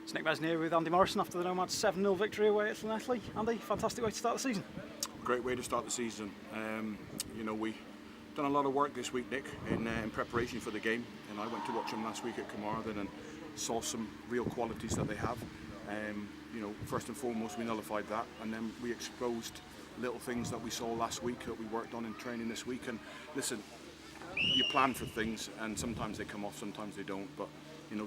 It's Nik Mesney here with Andy Morrison after the Nomads 7-0 victory away at Llanelli. Andy, fantastic way to start the season. Great way to start the season. We've done a lot of work this week, Nick, in preparation for the game. And I went to watch them last week at Connah and saw some real qualities that they have. First and foremost, we nullified that, and then we exposed little things that we saw last week that we worked on in training this week. And listen, you plan for things, and sometimes they come off, sometimes they don't. But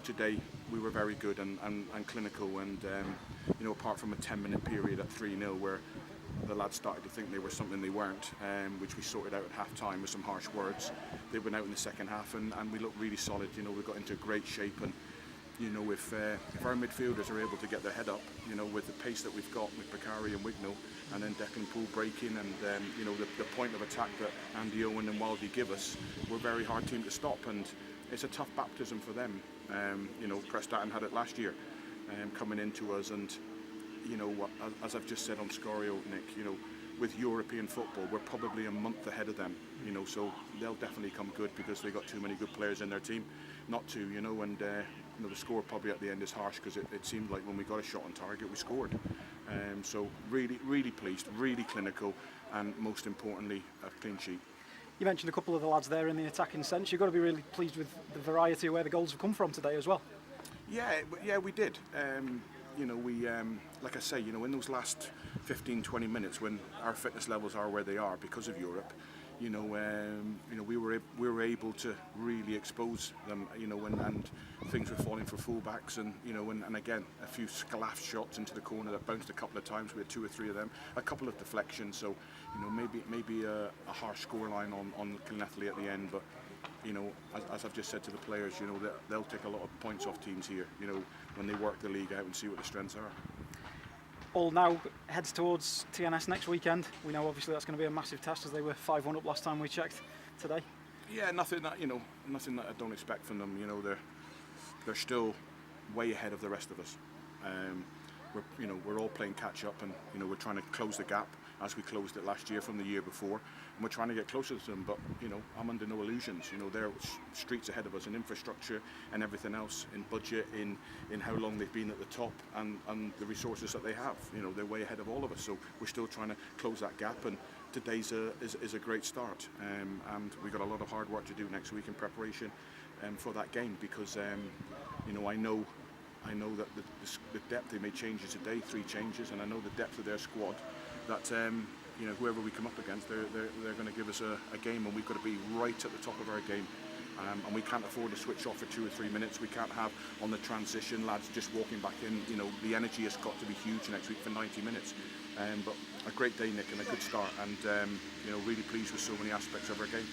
today we were very good and clinical, and apart from a 10-minute period at 3-0 where the lads started to think they were something they weren't, which we sorted out at half-time with some harsh words. They went out in the second half, and we looked really solid. We got into great shape, and if our midfielders are able to get their head up, with the pace that we've got with Bakary and Wignall, and then Declan Poole breaking, and the point of attack that Andy Owen and Wildy give us, we're a very hard team to stop, and it's a tough baptism for them. Prestaton had it last year, coming into us, and as I've just said on Scorio, Nick, with European football, we're probably a month ahead of them, so they'll definitely come good because they got too many good players in their team not to, and the score probably at the end is harsh because it seemed like when we got a shot on target, we scored. So really, really pleased, really clinical, and most importantly, a clean sheet. You mentioned a couple of the lads there in the attacking sense. You've got to be really pleased with the variety of where the goals have come from today as well. Yeah, we did. Like I say, in those last 15-20 minutes when our fitness levels are where they are because of Europe, we were able to really expose them, and things were falling for fullbacks, and again a few sclaff shots into the corner that bounced a couple of times. We had 2 or 3 of them, a couple of deflections. So maybe a harsh scoreline on Llanelli at the end, but as I've just said to the players, they'll take a lot of points off teams here, when they work the league out and see what the strengths are. All now heads towards TNS next weekend. We know obviously that's going to be a massive test as they were 5-1 up last time we checked today. Yeah, nothing that I don't expect from them. They're still way ahead of the rest of us. We're all playing catch up, and we're trying to close the gap as we closed it last year from the year before, and we're trying to get closer to them. But I'm under no illusions. They're streets ahead of us in infrastructure and everything else, in budget, in how long they've been at the top, and the resources that they have. They're way ahead of all of us. So we're still trying to close that gap, and today's is a great start. And we've got a lot of hard work to do next week in preparation for that game, because I know that the depth, they made changes today, 3 changes, and I know the depth of their squad, that whoever we come up against, they're going to give us a game, and we've got to be right at the top of our game. And we can't afford to switch off for 2 or 3 minutes. We can't have on the transition lads just walking back in. The energy has got to be huge next week for 90 minutes. But a great day, Nick, and a good start, and really pleased with so many aspects of our game.